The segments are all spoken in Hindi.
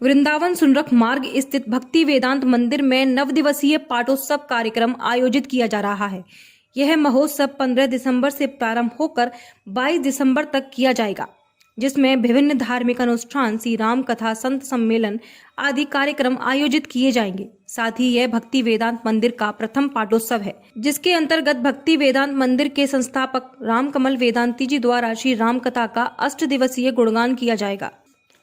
वृंदावन सुनरख मार्ग स्थित भक्ति वेदांत मंदिर में नवदिवसीय पाठोत्सव कार्यक्रम आयोजित किया जा रहा है। यह महोत्सव 15 दिसंबर से प्रारंभ होकर 22 दिसंबर तक किया जाएगा, जिसमें विभिन्न धार्मिक अनुष्ठान, श्री राम कथा, संत सम्मेलन आदि कार्यक्रम आयोजित किए जाएंगे। साथ ही यह भक्ति वेदांत मंदिर का प्रथम पाठोत्सव है, जिसके अंतर्गत भक्ति वेदांत मंदिर के संस्थापक रामकमल वेदांती जी द्वारा श्री राम कथा का 8 दिवसीय गुणगान किया जाएगा।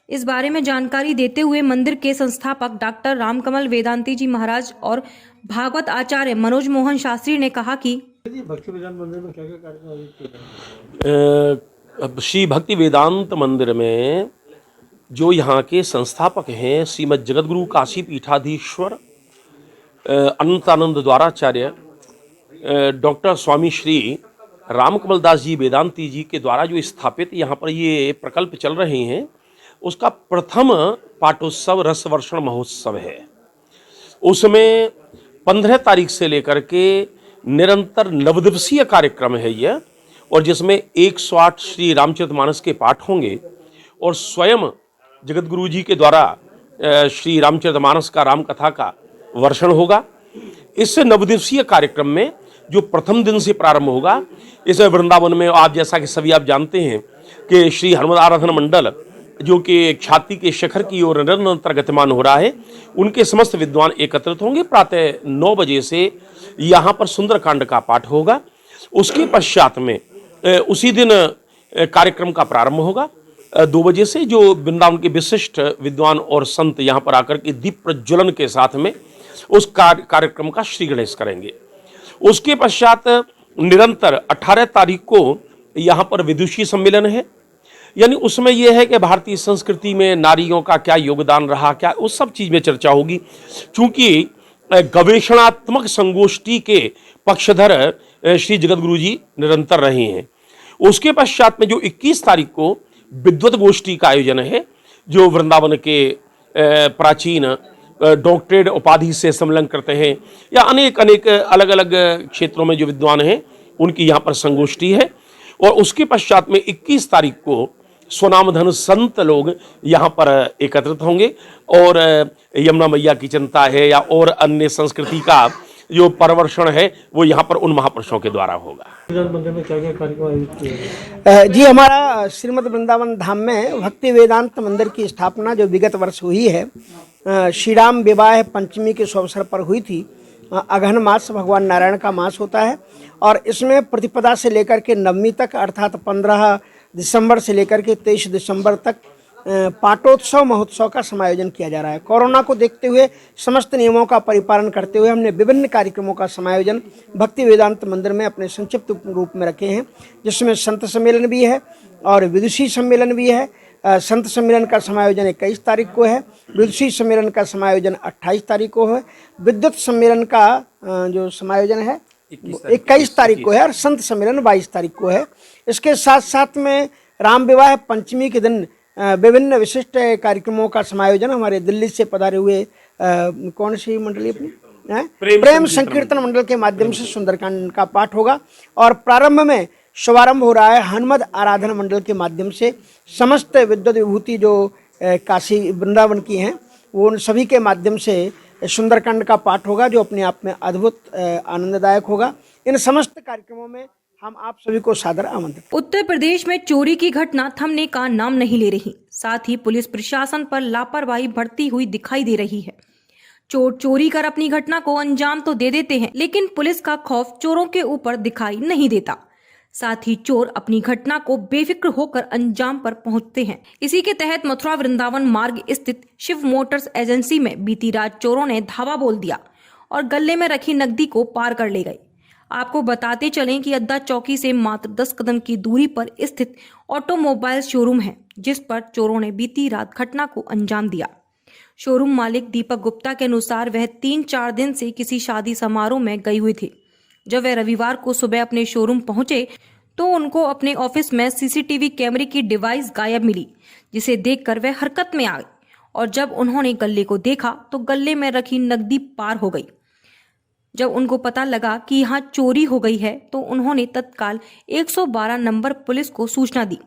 इस बारे में जानकारी देते हुए मंदिर के संस्थापक डॉक्टर रामकमल वेदांती जी महाराज और भागवत आचार्य मनोज मोहन शास्त्री ने कहा कि भक्ति वेदांत मंदिर में क्या कार्यक्रम आयोजित किए? श्री भक्ति वेदांत मंदिर में जो यहाँ के संस्थापक हैं श्रीमद जगतगुरु काशी पीठाधीश्वर अनंतानंद द्वाराचार्य डॉक्टर स्वामी श्री रामकमल दास जी वेदांती जी के द्वारा जो स्थापित यहाँ पर ये प्रकल्प चल रहे हैं, उसका प्रथम पाठोत्सव रसवर्षण महोत्सव है। उसमें 15 तारीख से लेकर के निरंतर नवदिवसीय कार्यक्रम है यह, और जिसमें 108 श्री रामचरितमानस के पाठ होंगे और स्वयं जगतगुरु जी के द्वारा श्री रामचरितमानस का राम कथा का वर्षण होगा। इस नवदिवसीय कार्यक्रम में जो प्रथम दिन से प्रारंभ होगा, इस वृंदावन में आप जैसा कि सभी आप जानते हैं कि श्री हनुमत आराधना मंडल जो कि ख्याति के शिखर की ओर निरंतर गतिमान हो रहा है, उनके समस्त विद्वान एकत्रित होंगे। प्रातः 9 बजे से यहाँ पर सुंदरकांड का पाठ होगा। उसके पश्चात में उसी दिन कार्यक्रम का प्रारंभ होगा 2 बजे से, जो वृंदावन के विशिष्ट विद्वान और संत यहाँ पर आकर के दीप प्रज्वलन के साथ में उस कार्यक्रम का श्री गणेश करेंगे। उसके पश्चात निरंतर 18 तारीख को यहाँ पर विदुषी सम्मेलन है, यानी उसमें यह है कि भारतीय संस्कृति में नारियों का क्या योगदान रहा, क्या उस सब चीज़ में चर्चा होगी। चूंकि गवेषणात्मक संगोष्ठी के पक्षधर श्री जगतगुरु जी निरंतर रहे हैं। उसके पश्चात में जो 21 तारीख को विद्वत गोष्ठी का आयोजन है, जो वृंदावन के प्राचीन डॉक्टरेट उपाधि से सम्मेलन करते हैं या अनेक अलग अलग क्षेत्रों में जो विद्वान हैं, उनकी यहाँ पर संगोष्ठी है। और उसके पश्चात में 21 तारीख को स्वनामधन संत लोग यहाँ पर एकत्रित होंगे और यमुना मैया की चिंता है या और अन्य संस्कृति का जो परवर्षण है वो यहाँ पर उन महापुरुषों के द्वारा होगा। वेदांत मंदिर में क्या क्या कार्यक्रम आयोजित किए? जी, हमारा श्रीमद् वृंदावन धाम में भक्ति वेदांत मंदिर की स्थापना जो विगत वर्ष हुई है, श्री राम विवाह पंचमी के शुभ अवसर पर हुई थी। अगहन मास भगवान नारायण का मास होता है और इसमें प्रतिपदा से लेकर के नवमी तक, अर्थात 15 दिसंबर से लेकर के 23 दिसंबर तक पाठोत्सव महोत्सव का समायोजन किया जा रहा है। कोरोना को देखते हुए समस्त नियमों का परिपालन करते हुए हमने विभिन्न कार्यक्रमों का समायोजन भक्ति वेदांत मंदिर में अपने संक्षिप्त रूप में रखे हैं, जिसमें संत सम्मेलन भी है और विदुषी सम्मेलन भी है। संत सम्मेलन का समायोजन 21 तारीख को है, विदुषी सम्मेलन का समायोजन 28 तारीख को है, विद्युत सम्मेलन का जो समायोजन है 21 तारीख को है और संत सम्मेलन 22 तारीख को है। इसके साथ साथ में राम विवाह पंचमी के दिन विभिन्न विशिष्ट कार्यक्रमों का समायोजन हमारे दिल्ली से पधारे हुए कौन सी मंडली अपनी प्रेम संकीर्तन मंडल के माध्यम से सुंदरकांड का पाठ होगा और प्रारंभ में शुभारंभ हो रहा है हनुमत आराधना मंडल के माध्यम से। समस्त विद्वत विभूति जो काशी वृंदावन की हैं, वो उन सभी के माध्यम से सुंदरकांड का पाठ होगा, जो अपने आप में अद्भुत आनंददायक होगा। इन समस्त कार्यक्रमों में हम आप सभी को सादर आमंत्रित। उत्तर प्रदेश में चोरी की घटना थमने का नाम नहीं ले रही। साथ ही पुलिस प्रशासन पर लापरवाही बढ़ती हुई दिखाई दे रही है। चोर चोरी कर अपनी घटना को अंजाम तो दे देते हैं, लेकिन पुलिस का खौफ चोरों के ऊपर दिखाई नहीं देता। साथ ही चोर अपनी घटना को बेफिक्र होकर अंजाम पर पहुंचते हैं। इसी के तहत मथुरा वृंदावन मार्ग स्थित शिव मोटर्स एजेंसी में बीती रात चोरों ने धावा बोल दिया और गले में रखी नकदी को पार कर ले गए। आपको बताते चलें कि अद्दा चौकी से मात्र 10 कदम की दूरी पर स्थित ऑटोमोबाइल शोरूम है, जिस पर चोरों ने बीती रात घटना को अंजाम दिया। शोरूम मालिक दीपक गुप्ता के अनुसार वह 3-4 दिन से किसी शादी समारोह में गई हुई थी। जब वह रविवार को सुबह अपने शोरूम पहुंचे तो उनको अपने ऑफिस में सीसीटीवी कैमरे की डिवाइस गायब मिली, जिसे देखकर वह हरकत में आ गई और जब उन्होंने गले को देखा तो गले में रखी नकदी पार हो गई। जब उनको पता लगा कि यहाँ चोरी हो गई है तो उन्होंने तत्काल 112 नंबर पुलिस को सूचना दी।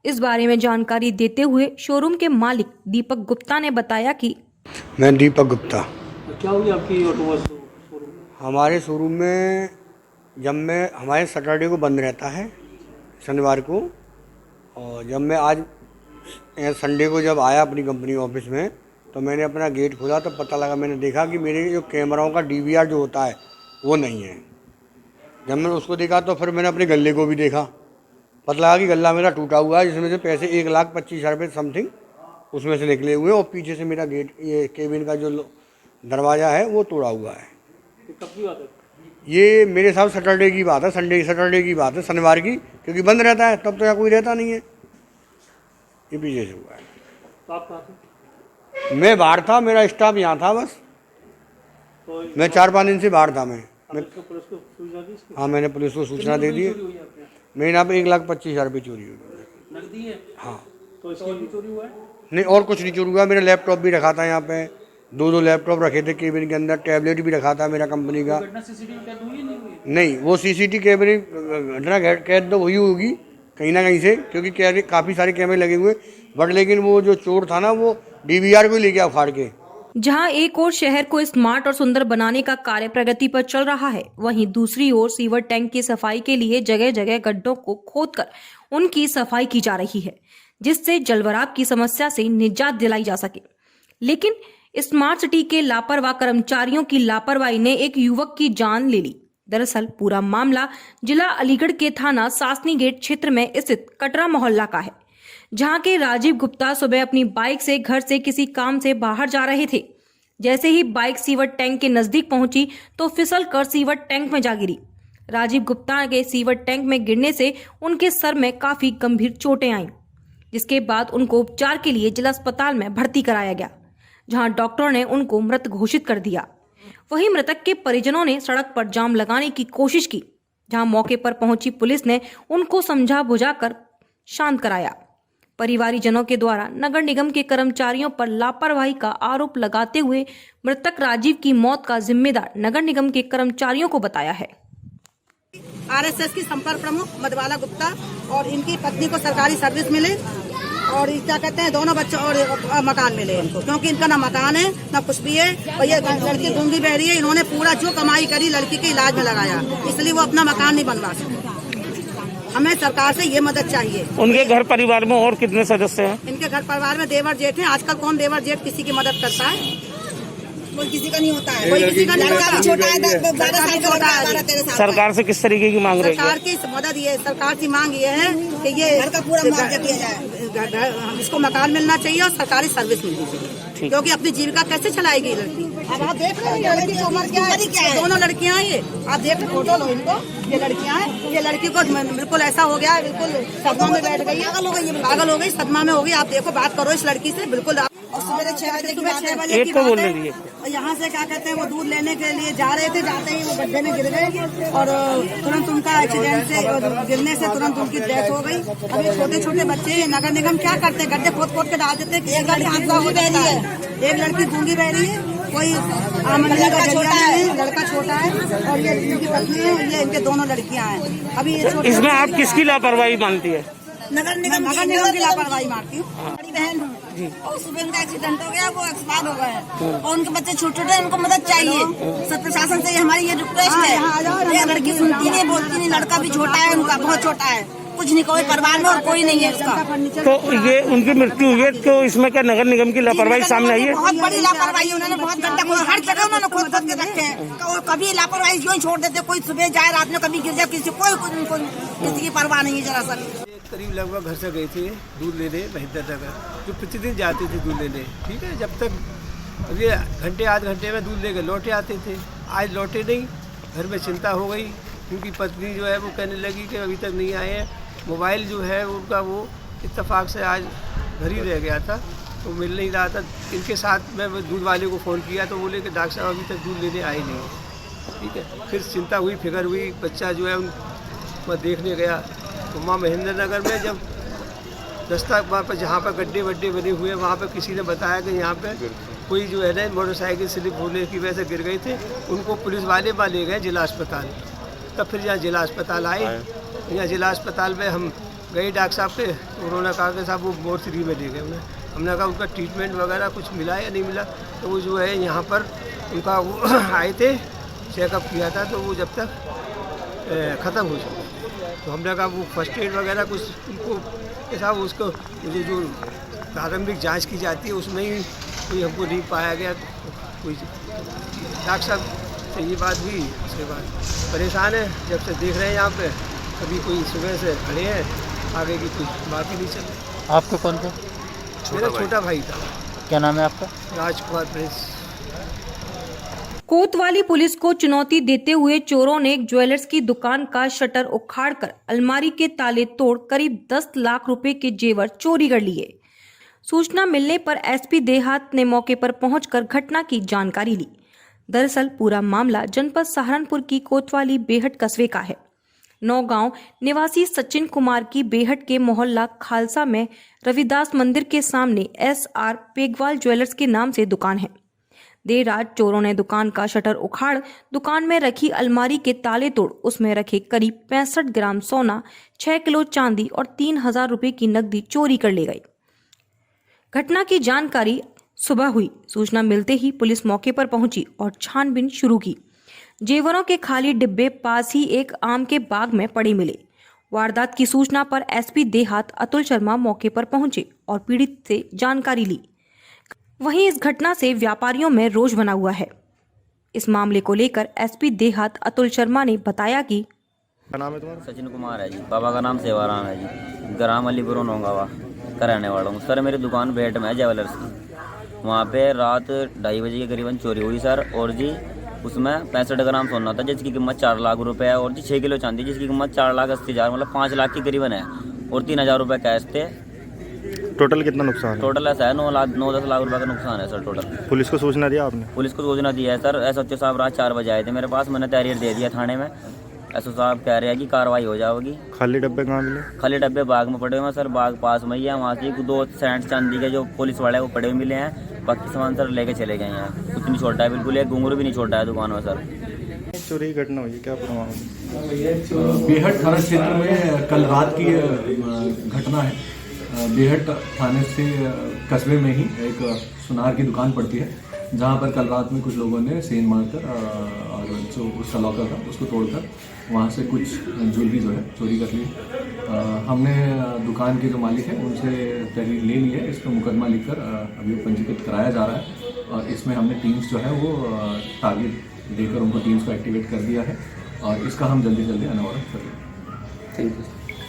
इस बारे में जानकारी देते हुए शोरूम के मालिक दीपक गुप्ता ने बताया कि मैं दीपक गुप्ता। क्या हुई आपकी ऑटो शोरूम? हमारे शोरूम में हमारे सैटरडे को बंद रहता है, शनिवार को। और जब मैं आज संडे को जब आया अपनी कंपनी ऑफिस में, तो मैंने अपना गेट खोला तो पता लगा, मैंने देखा कि मेरे जो कैमराओं का DVR जो होता है वो नहीं है। जब मैंने उसको देखा तो फिर मैंने अपने गले को भी देखा, पता लगा कि गला मेरा टूटा हुआ है, जिसमें से पैसे 1,25,000 रुपये समथिंग उसमें से निकले हुए, और पीछे से मेरा गेट, ये केबिन का जो दरवाज़ा है वो तोड़ा हुआ है। कब की बात है? ये मेरे साथ सैटरडे की बात है, सैटरडे की बात है, शनिवार की, क्योंकि बंद रहता है तब तो यहाँ कोई रहता नहीं है। ये पीछे से हुआ है। तो आप कहाँ थे? मैं बाहर था, मेरा स्टाफ यहाँ था बस। तो मैं 4-5 दिन से बाहर था। मैं पुलिस को सूचना दी इसकी? हाँ, मैंने पुलिस को सूचना दे दी है। चोरी हुई है आपके यहाँ? मेरे यहाँ पे 1,25,000 रुपये चोरी हुई। नकदी है? हाँ। तो इसकी भी चोरी हुआ है? नहीं, और कुछ नहीं चोरी हुआ। मेरा लैपटॉप भी रखा था यहाँ पे, 2 लैपटॉप रखे थे केबिन के अंदर, टैबलेट भी रखा था मेरा कंपनी का। घटना CCTV कैद हुई नहीं हुई? नहीं, वो CCTV कैमरे घटना कैद तो हुई होगी कहीं ना कहीं से, क्योंकि काफ़ी सारे कैमरे लगे हुए, बट लेकिन वो जो चोर था ना, वो DVR को ले गया उखाड़ के। जहां एक ओर शहर को स्मार्ट और सुंदर बनाने का कार्य प्रगति पर चल रहा है, वहीं दूसरी ओर सीवर टैंक की सफाई के लिए जगह जगह गड्ढों को खोदकर उनकी सफाई की जा रही है, जिससे जलभराव की समस्या से निजात दिलाई जा सके। लेकिन स्मार्ट सिटी के लापरवाह कर्मचारियों की लापरवाही ने एक युवक की जान ले ली। दरअसल पूरा मामला जिला अलीगढ़ के थाना सासनी गेट क्षेत्र में स्थित कटरा मोहल्ला का है, जहां के राजीव गुप्ता सुबह अपनी बाइक से घर से किसी काम से बाहर जा रहे थे। जैसे ही बाइक सीवर टैंक के नजदीक पहुंची तो फिसल कर सीवर टैंक में जा गिरी। राजीव गुप्ता के सीवर टैंक में गिरने से उनके सर में काफी गंभीर चोटें आईं, जिसके बाद उनको उपचार के लिए जिला अस्पताल में भर्ती कराया गया, जहां डॉक्टरों ने उनको मृत घोषित कर दिया। वहीं मृतक के परिजनों ने सड़क पर जाम लगाने की कोशिश की, जहां मौके पर पहुंची पुलिस ने उनको समझा बुझाकर शांत कराया। परिवारीजनों के द्वारा नगर निगम के कर्मचारियों पर लापरवाही का आरोप लगाते हुए मृतक राजीव की मौत का जिम्मेदार नगर निगम के कर्मचारियों को बताया है। RSS की संपर्क प्रमुख मधुबाला गुप्ता और इनकी पत्नी को सरकारी सर्विस मिले, और क्या कहते हैं, दोनों बच्चों और मकान मिले इनको, क्योंकि इनका ना मकान है ना कुछ भी है, और ये लड़की गूंगी बहरी है। इन्होंने पूरा जो कमाई करी लड़की के इलाज में लगाया, इसलिए वो अपना मकान नहीं बनवा सकते। हमें सरकार से ये मदद चाहिए। उनके घर परिवार में और कितने सदस्य हैं? इनके घर परिवार में देवर जेठ हैं। आजकल कौन देवर जेठ किसी की मदद करता है? कोई किसी का नहीं होता है, कोई किसी का नहीं होता है। छोटा है, 12 साल का होता है। सरकार से किस तरीके की मांग रही है? सरकार की मदद ये, सरकार की मांग ये है कि ये घर का पूरा मुआवजा किया जाए, इसको मकान मिलना चाहिए और सरकारी सर्विस मिलनी चाहिए, क्योंकि अपनी जीविका कैसे चलाएगी लड़की। अब आप देख रहे हैं लड़की की उम्र क्या है? दोनों लड़कियां हैं, ये आप देख रहे, फोटो लो इनको, ये लड़कियां हैं। ये लड़की को बिल्कुल ऐसा हो गया, बिल्कुल सदमा में बैठ गई है, पागल हो गई, सदमा में हो गई। आप देखो, बात करो इस लड़की से बिल्कुल। और सुबह 6 बजे की बात है, यहाँ से क्या कहते हैं, वो दूध लेने के लिए जा रहे थे, जाते ही वो गड्ढे में गिर गए और तुरंत उनका एक्सीडेंट से, गिरने से तुरंत उनकी डेथ हो गई। अब ये छोटे छोटे बच्चे, नगर निगम क्या करते हैं, गड्ढे खोद खोद के डाल देते हैं। एक लड़की हादसा हो जाता है, एक लड़की गूंगी बह रही है, कोई आमदनी का जरिया नहीं है, लड़का छोटा है, और ये इनकी पत्नी है, ये इनके दोनों लड़कियां हैं। अभी ये इसमें आप किसकी लापरवाही मानती है? नगर निगम की लापरवाही मारती हूँ। बड़ी बहन हूँ, और सुबह उनका एक्सीडेंट हो गया, वो एक्सपायर हो गए, और उनके बच्चे छोटे छोटे, उनको मदद चाहिए। सब प्रशासन से हमारी ये रिक्वेस्ट है। ये लड़की सुनती नहीं, बोलती नहीं, लड़का भी छोटा है, उनका बहुत छोटा है, कुछ नहीं, कोई परिवार में और कोई नहीं है उसका। तो ये उनकी मृत्यु हुई है, तो इसमें क्या नगर निगम की लापरवाही सामने आई है? बहुत बड़ी लापरवाही, उन्होंने बहुत गड्ढा खोद, हर जगह उन्होंने खोद खोद के रखे हैं, और कभी लापरवाही क्यों छोड़ देते, कोई सुबह जाए रात में कभी गिर जाए, किसी की परवाह नहीं है जरा सा। करीब लगभग घर से गई थी दूध लेने महेंद्र नगर, जो प्रतिदिन जाते थे दूध लेने, ठीक है। जब तक ये घंटे आध घंटे में दूध लेकर लौटे आते थे, आज लौटे नहीं। घर में चिंता हो गई, क्योंकि पत्नी जो है वो कहने लगी कि अभी तक नहीं आए हैं। मोबाइल जो है उनका वो इत्तेफाक से आज घर ही रह गया था, तो मिल नहीं रहा था। इनके साथ मैं दूध वाले को फ़ोन किया तो बोले कि डॉक्टर साहब अभी तक दूध लेने आए नहीं, ठीक है। फिर चिंता हुई, फिक्र हुई, बच्चा जो है मैं देखने गया तो वहाँ महेंद्र नगर में जब रास्ता वहाँ पर जहाँ पर गड्ढे वड्ढे बने हुए, वहाँ पर किसी ने बताया कि यहाँ पे कोई जो है ना मोटरसाइकिल स्लिप होने की वजह से गिर गए थे। उनको पुलिस वाले वहाँ ले गए जिला अस्पताल। तब फिर यहाँ जिला अस्पताल आए, यहाँ जिला अस्पताल में हम गए डॉक्टर साहब पे, तो उन्होंने कहा कि साहब वो मोर्चरी में ले गए उन्हें। हमने कहा उनका ट्रीटमेंट वगैरह कुछ मिला या नहीं मिला, तो वो जो है यहाँ पर उनका वो आए थे, चेकअप किया था, तो वो जब तक ख़त्म हो चुका। तो हमने कहा वो फर्स्ट एड वगैरह कुछ उनको साहब उसको मुझे जो प्रारंभिक जांच की जाती है उसमें ही कोई हमको नहीं पाया गया। कोई डॉक्टर साहब से ये बात हुई, उसके बाद परेशान है, जब से देख रहे हैं यहाँ पे कभी कोई सुबह से खड़े हैं, आगे की कुछ बात ही नहीं चल रही। आपको कौन था? मेरा छोटा भाई था। क्या नाम है आपका? राजकुमार प्रिंस। कोतवाली पुलिस को चुनौती देते हुए चोरों ने एक ज्वेलर्स की दुकान का शटर उखाड़कर अलमारी के ताले तोड़ करीब 10 लाख रुपए के जेवर चोरी कर लिए। सूचना मिलने पर एसपी देहात ने मौके पर पहुंचकर घटना की जानकारी ली। दरअसल पूरा मामला जनपद सहारनपुर की कोतवाली बेहट कस्बे का है। नौगांव निवासी सचिन कुमार की बेहट के मोहल्ला खालसा में रविदास मंदिर के सामने SR पेगवाल ज्वेलर्स के नाम से दुकान है। देर रात चोरों ने दुकान का शटर उखाड़ दुकान में रखी अलमारी के ताले तोड़ उसमें रखे करीब 65 ग्राम सोना, 6 किलो चांदी और 3,000 रुपए की नकदी चोरी कर ले गए। घटना की जानकारी सुबह हुई। सूचना मिलते ही पुलिस मौके पर पहुंची और छानबीन शुरू की। जेवरों के खाली डिब्बे पास ही एक आम के बाग में पड़े मिले। वारदात की सूचना पर एसपी देहात अतुल शर्मा मौके पर पहुंचे और पीड़ित से जानकारी ली। वहीं इस घटना से व्यापारियों में रोष बना हुआ है। इस मामले को लेकर एसपी देहात अतुल शर्मा ने बताया कि क्या नाम है तुम्हारा? सचिन कुमार है जी, बाबा का नाम सेवाराम है जी, ग्राम अलीपुर नौगावा का रहने वाला हूँ सर। मेरी दुकान बेहट में है ज्वेलर्स की। वहाँ पे रात 2:30 बजे के करीबन चोरी हुई सर, और जी उसमें 65 ग्राम सोना था जिसकी कीमत 4 लाख रुपए है, और जी 6 किलो चांदी जिसकी कीमत 4,80,000 मतलब 5 लाख के करीबन है, और 3,000 रुपये कैश थे। टोटल कितना नुकसान है? टोटल ऐसा है 9-10 लाख रुपए का नुकसान है सर टोटल। पुलिस को सूचना दिया आपने? पुलिस को सूचना दी है सर। SHO साहब रात 4 बजे आए थे मेरे पास, मैंने तहरीर दे दिया थाने में। SHO साहब कह रहे हैं कि कार्रवाई हो जाएगी। खाली डब्बे कहाँ मिले? खाली डब्बे बाग में पड़े हुए हैं सर, बाग पास में ही है। वहाँ से 2 सेंट चांदी के जो पुलिस वाले वो पड़े हुए मिले हैं। बाकी सामान सर लेके चले गए हैं। कुछ नहीं छोटा है, बिल्कुल एक घुंघरू भी नहीं छोटा है दुकान में सर। चोरी की घटना हुई है, क्या पूरा मामला? बेहट थाना क्षेत्र में कल रात की घटना है। बेहट थाने से कस्बे में ही एक सुनार की दुकान पड़ती है, जहां पर कल रात में कुछ लोगों ने सेंध मारकर और जो उसका लॉकर था उसको तोड़कर वहां से कुछ ज्वेलरी जो है चोरी कर ली। हमने दुकान के जो मालिक हैं उनसे तहरीर ले ली है। इस पर मुकदमा लिखकर अभी वो पंजीकृत कराया जा रहा है, और इसमें हमने टीम्स जो है वो टारगेट देकर उनको टीम्स को एक्टिवेट कर दिया है, और इसका हम जल्दी से जल्दी अनावरण करेंगे। Thank you.